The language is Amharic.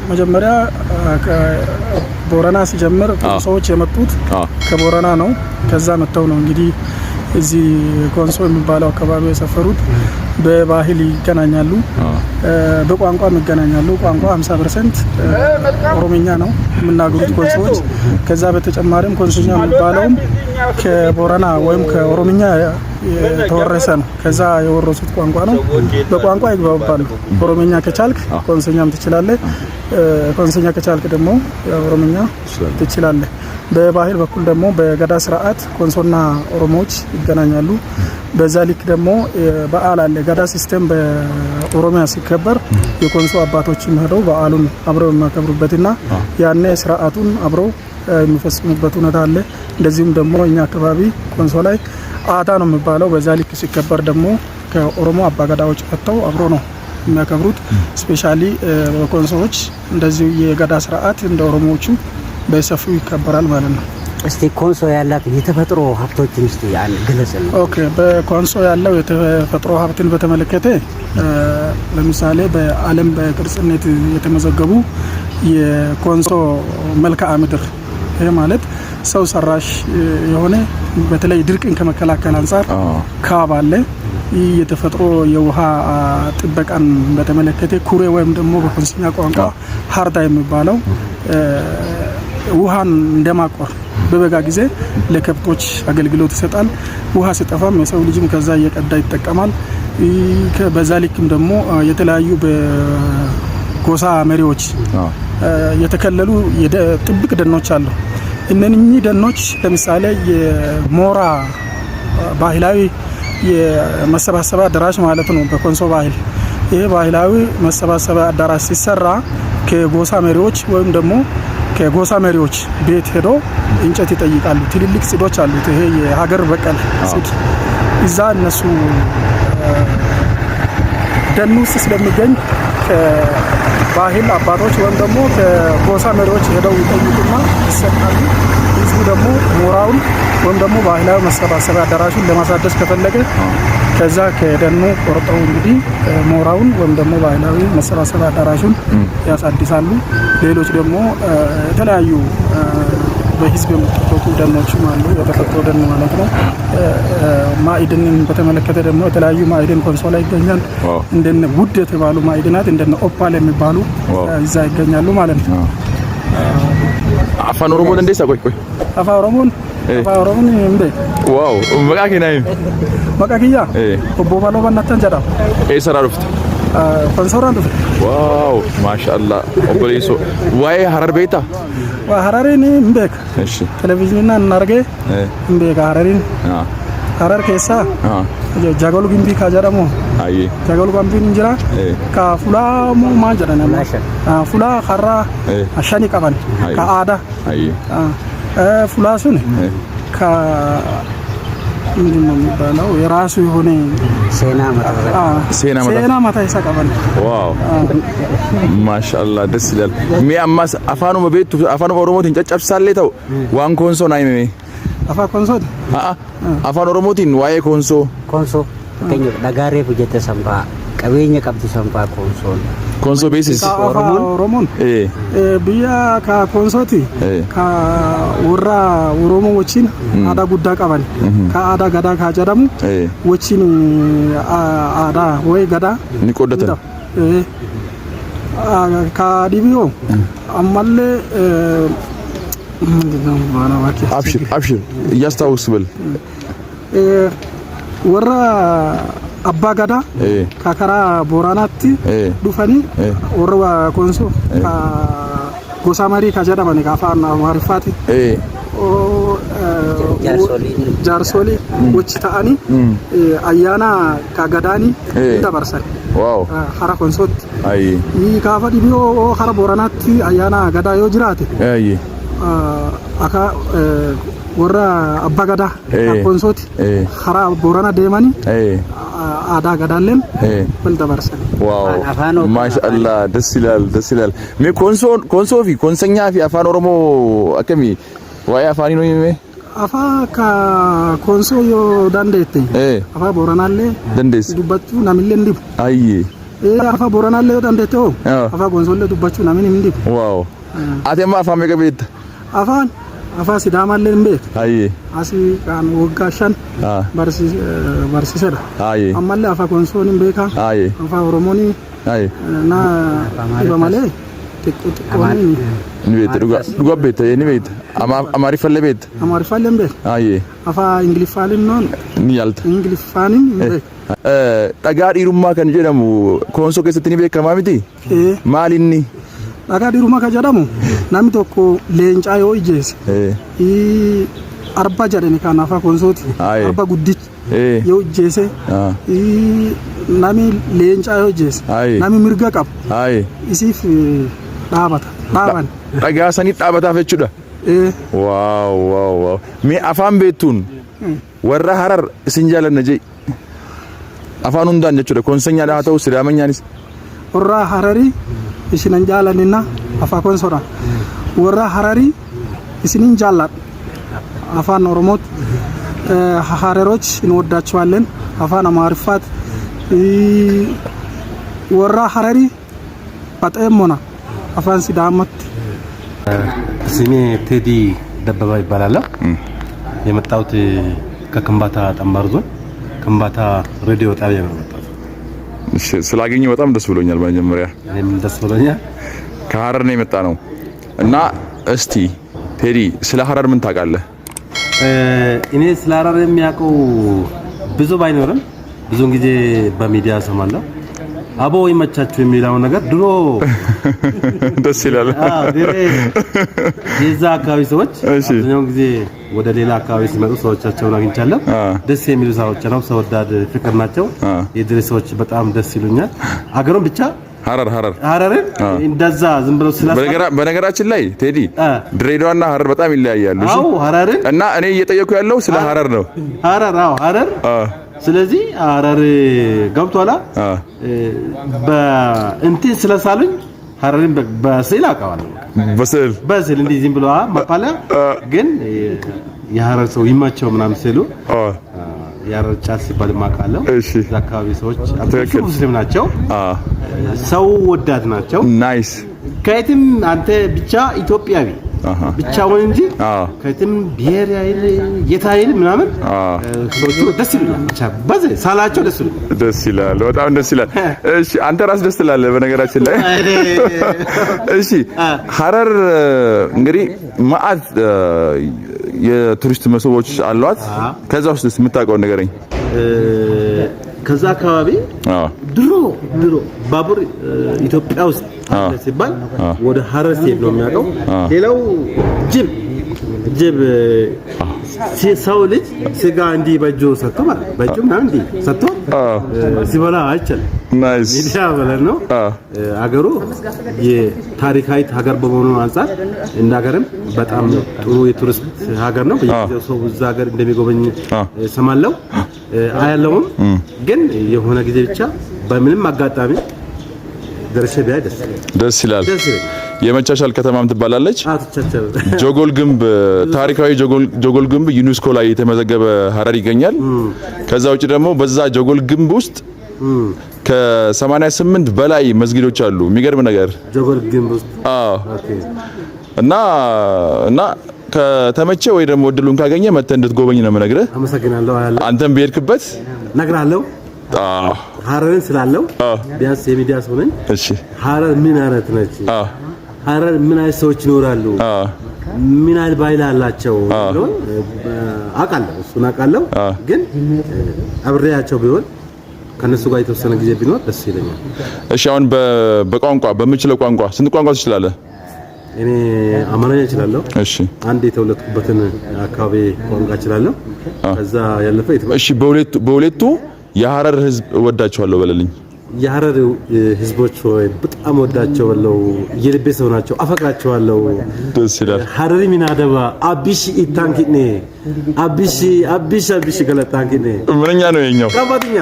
መጀመሪያ ከቦረና ሲጀምር ሰዎች የመጡት ከቦረና ነው። ከዛ መተው ነው እንግዲህ እዚህ ኮንሶ የሚባለው አካባቢ የሰፈሩት። በባህል ይገናኛሉ፣ በቋንቋም ይገናኛሉ። ቋንቋ 50% ኦሮምኛ ነው የሚናገሩት ኮንሶዎች። ከዛ በተጨማሪም ኮንሶኛ የሚባለውም ከቦረና ወይም ከኦሮምኛ የተወረሰ ነው። ከዛ የወረሱት ቋንቋ ነው። በቋንቋ ይግባባሉ። ኦሮምኛ ከቻልክ ኮንሶኛም ትችላለህ፣ ኮንሶኛ ከቻልክ ደግሞ ኦሮምኛ ትችላለህ። በባህል በኩል ደግሞ በገዳ ስርዓት ኮንሶና ኦሮሞዎች ይገናኛሉ። በዛ ልክ ደግሞ በዓል አለ። ገዳ ሲስተም በኦሮሚያ ሲከበር የኮንሶ አባቶችም ሄደው በዓሉን አብረው የሚያከብሩበትና ያኔ ስርዓቱን አብረው የሚፈጽሙበት ሁኔታ አለ። እንደዚሁም ደግሞ እኛ አካባቢ ኮንሶ ላይ አታ ነው የሚባለው። በዛ ልክ ሲከበር ደግሞ ከኦሮሞ አባገዳዎች መጥተው አብሮ ነው የሚያከብሩት። ስፔሻሊ ኮንሶዎች እንደዚሁ የገዳ ስርዓት እንደ ኦሮሞዎቹ በሰፊው ይከበራል ማለት ነው። እስቲ ኮንሶ ያላት የተፈጥሮ ሀብቶችን እስቲ ግለጽልን። ኦኬ፣ በኮንሶ ያለው የተፈጥሮ ሀብትን በተመለከተ ለምሳሌ በዓለም በቅርስነት የተመዘገቡ የኮንሶ መልክዓ ምድር ይሄ ማለት ሰው ሰራሽ የሆነ በተለይ ድርቅን ከመከላከል አንፃር ካብ አለ። ይህ የተፈጥሮ የውሃ ጥበቃን በተመለከተ ኩሬ ወይም ደግሞ በኮንሶኛ ቋንቋ ሀርዳ የሚባለው ውሃን እንደማቆር በበጋ ጊዜ ለከብቶች አገልግሎት ይሰጣል። ውሃ ሲጠፋም የሰው ልጅም ከዛ እየቀዳ ይጠቀማል። በዛ ልክም ደግሞ የተለያዩ በጎሳ መሪዎች የተከለሉ ጥብቅ ደኖች አሉ። እነኚህ ደኖች ለምሳሌ የሞራ ባህላዊ የመሰባሰቢያ አዳራሽ ማለት ነው በኮንሶ ባህል። ይሄ ባህላዊ መሰባሰቢያ አዳራሽ ሲሰራ ከጎሳ መሪዎች ወይም ደግሞ ከጎሳ መሪዎች ቤት ሄዶ እንጨት ይጠይቃሉ። ትልልቅ ጽዶች አሉት። ይሄ የሀገር በቀል ጽድ እዛ እነሱ ደኑ ውስጥ ስለሚገኝ ከባህል አባቶች ወይም ደግሞ ከጎሳ መሪዎች ሄደው ይጠይቁና ይሰጣሉ። ህዝቡ ደግሞ ሞራውን ወይም ደግሞ ባህላዊ መሰባሰቢያ አዳራሹን ለማሳደስ ከፈለገ ከዛ ከደኑ ቆርጠው እንግዲህ ሞራውን ወይም ደግሞ ባህላዊ መሰባሰቢያ አዳራሹን ያሳድሳሉ። ሌሎች ደግሞ የተለያዩ በህዝብ የሚጠበቁ ደኖችም አሉ። የተፈጥሮ ደን ማለት ነው። ማዕድንን በተመለከተ ደግሞ የተለያዩ ማዕድን ኮንሶ ላይ ይገኛል። እንደነ ውድ የተባሉ ማዕድናት እንደነ ኦፓል የሚባሉ እዛ ይገኛሉ ማለት ነው። አፋን ኦሮሞን እንዴት ሳቆይ አፋን ኦሮሞን እንዴ ዋው መቃኪናይ መቃኪያ ኦቦ ባሎ ባናተን ጀዳ ሰራሩፍት ኮንሶራን ዱፍ ዋው ማሻአላ ኦቦሌሶ ዋይ ሀረር ቤታ ሀረሪን እንበክ እሺ ቴሌቪዥንና እናርገ እንበክ ሀረሪን ሀረር ከሳ ጃገሉ ግንቢ ካጀራሞ አይ ጃገሉ ግንቢ እንጀራ ካፉላ ሞ ማጀራና ፉላ ኸራ አሻኒ ቀባን ከአዳ አይ ፉላሱን ከ ምንድነው የሚባለው የራሱ የሆነ ሴና ማታ ይሳቀባል። ዋው ማሻአላ ደስ ይላል። ሚያማስ አፋኑ በቤቱ አፋኑ ኦሮሞቲን ጨጨብሳለተው ዋን ኮንሶ ናይሜ አፋ ኮንሶ አፋን ኦሮሞቲን ዋይ ኮንሶ ከኝ ዳጋሬ ፍጀተ ሰምባ ቀበኛ ቀብቲ ሰምባ ኮንሶ ቤሲስ ኦሮሞን ብያ ከኮንሶቲ ከወራ ኦሮሞ ወቺን አዳ ጉዳ ቀባን ከአዳ ገዳ ካጀዳሙ ወቺን አዳ ወይ ገዳ ኒቆደተ ካዲቢዮ አማለ አብሽር እያስታውስ ብል ወራ አባ ገዳ ካከራ ቦራናቲ ዱፈኒ ወራ ኮንሶ ጎሳማሪ ካጀዳማኒ ካፋና ማሪፋቲ ጃርሶሊ ወጭታኒ አያና ካጋዳኒ ተበርሰን ዋው ሀራ ኮንሶት አይ ካፋ ዲቢዮ ሀራ ቦራናቲ አያና ገዳ ዮ ጅራቴ አይ አካ ወራ አባ ገዳ ኮንሶት ሀራ ቦራና ደማኒ አዳ ገዳለን ወልተበርሰን ዋው ማሻአላ ደስ ይላል ሜ ኮንሶ ፊ ኮንሰኛ ፊ አፋን ኦሮሞ አከሚ ዋይ አፋኒ ነው ይሜ አፋ ካ ኮንሶ ዮ ዳንዴቴ አፋ ቦራናለ ደንዴስ ዱባቱ ናሚለ እንዲ አይ አፋ ቦረና ላይ ወጣንደቶ አፋ ጎንሶለ ዱባቹ ናምን እንዴ ዋው አቴማ አፋ መገቤት አፋ ሲዳማ ላይ እንዴ አይ አሲ ቃን ወጋሻን ባርሲሰዳ አይ አማለ አፋ ጎንሶን ቤካ አይ አፋ ኦሮሞኒ አይ እና በማለ ጥቁጥቁኒ ንቤት ዱጋቤት ንቤት አማሪፈለ ቤት ቤት አይ አፋ እንግሊፋልን ነው ኒያልት እንግሊፋንን dhagaa dhiirummaa kan jedhamu koonsoo keessatti ni beekamaa miti maalinni dhagaa dhiirummaa kan jedhamu namni tokko leencaa yoo ijjeesse arba jedhani kan afaa koonsooti arba guddicha yoo ijjeesse namni leencaa yoo ijjeesse namni mirga qabu isiif dhaaban dhagaa sanii dhaabataaf jechuudha waaw mee afaan beektuun warra harar isin jaalanna jee afaan hundaan jechuudha koonsenya dhaa ta'u sidaamanyaanis warra harari isinan jaalanina afaa koonsora warra harari isinin jaalladha afaan ኦሮሞት ሀረሮች እንወዳቸዋለን afaan amaarifaat warra harari በጣምና afaan ሲዳማት ስሜ ቴዲ ደበባ ይባላል የመጣሁት ከከምባታ ጠምባሮ ዞን ከምባታ ሬዲዮ ጣቢያ ነው የመጣሁት እሺ ስላገኘው በጣም ደስ ብሎኛል በመጀመሪያ እኔም ደስ ብሎኛል ከሐረር ነው የመጣ ነው እና እስቲ ቴዲ ስለ ሐረር ምን ታውቃለህ እኔ ስለ ሐረር የሚያውቀው ብዙ ባይኖርም ብዙን ጊዜ በሚዲያ ሰማለሁ አቦ ይመቻችሁ የሚለው ነገር ድሮ ደስ ይላል የዛ አካባቢ ሰዎች አብዛኛውን ጊዜ ወደ ሌላ አካባቢ ሲመጡ ሰዎቻቸውን አግኝቻለሁ ደስ የሚሉ ሰዎች ነው ሰው ወዳድ ፍቅር ናቸው የድሬ ሰዎች በጣም ደስ ይሉኛል አገሩን ብቻ ሐረር እንደዛ ዝም ብለው በነገራችን ላይ ቴዲ ድሬዳዋና ሐረር በጣም ይለያያሉ አዎ ሐረር እና እኔ እየጠየኩ ያለው ስለ ሐረር ነው ሐረር ስለዚህ ሐረር ገብቷላ በእንትን ስለሳሉኝ ሐረርን በስዕል አውቀዋለሁ በስዕል እንዲህ ዝም ብሎ ማፓላ ግን የሐረር ሰው ይማቸው ምናምን ሲሉ የሐረር ጫት ሲባል ማቃለው አካባቢ ሰዎች አብዛኛው ሙስሊም ናቸው ሰው ወዳድ ናቸው ናይስ ከየትም አንተ ብቻ ኢትዮጵያዊ ብቻውን እንጂ ከየትም ብሔር ያይል የታይል ምናምን ሰዎች ደስ ይላል ብቻ በዘ ሳላቸው ደስ ይላል በጣም ደስ ይላል እሺ አንተ ራስ ደስ ትላለህ በነገራችን ላይ እሺ ሐረር እንግዲህ ማአት የቱሪስት መስህቦች አሏት ከዛ ውስጥ የምታውቀው ነገርኝ ከዛ አካባቢ ድሮ ባቡር ኢትዮጵያ ውስጥ አለ ሲባል ወደ ሐረር ሲሄድ ነው የሚያውቀው ሌላው ጅብ ሰው ልጅ ስጋ እንዲህ በእጁ ሰጥቶ ማለት በእጁ ምናምን እንዲህ ሰጥቶ ሲበላ አይቻል ናይስ ሚዲያ ማለት ነው አገሩ የታሪካዊት ሀገር በመሆኑ አንፃር እንደ ሀገርም በጣም ጥሩ የቱሪስት ሀገር ነው በየጊዜው ሰው እዛ ሀገር እንደሚጎበኝ ሰማለው አያለውም ግን የሆነ ጊዜ ብቻ በምንም አጋጣሚ ደርሼ ቢያይ ደስ ይላል የመቻቻል ከተማም ትባላለች ጆጎል ግንብ ታሪካዊ ጆጎል ግንብ ዩኔስኮ ላይ የተመዘገበ ሐረር ይገኛል ከዛ ውጪ ደግሞ በዛ ጆጎል ግንብ ውስጥ ከ88 በላይ መስጊዶች አሉ የሚገርም ነገር ጆጎል ግንብ ውስጥ እና ከተመቸ ወይ ደግሞ እድሉን ካገኘ መተህ እንድትጎበኝ ነው የምነግርህ አመሰግናለሁ አንተም በሄድክበት ነግራለሁ ሐረርን ስላለው ቢያንስ የሚዲያ ሰው ነኝ እሺ ሐረር ምን አይነት ነች ሐረር ምን አይነት ሰዎች ይኖራሉ ምን አይነት ባይል አላቸው አውቃለሁ እሱን አውቃለሁ ግን አብሬያቸው ቢሆን ከነሱ ጋር የተወሰነ ጊዜ ቢኖር ደስ ይለኛል እሺ አሁን በቋንቋ በምችለው ቋንቋ ስንት ቋንቋ ትችላለህ እኔ አማርኛ እችላለሁ እሺ አንድ የተወለድኩበትን አካባቢ ቋንቋ እችላለሁ ከዛ ያለፈ እሺ በሁለቱ የሐረር ህዝብ ወዳቸዋለሁ በለልኝ የሐረር ህዝቦች ወይ በጣም ወዳቸዋለሁ የልቤ ሰው ናቸው አፈቅራቸዋለሁ ደስ ይላል ሐረሪ ሚናደባ አቢሽ ኢታንኪኔ አቢሽ ገለታንኪኔ ምንኛ ነው የኛው ከባድኛ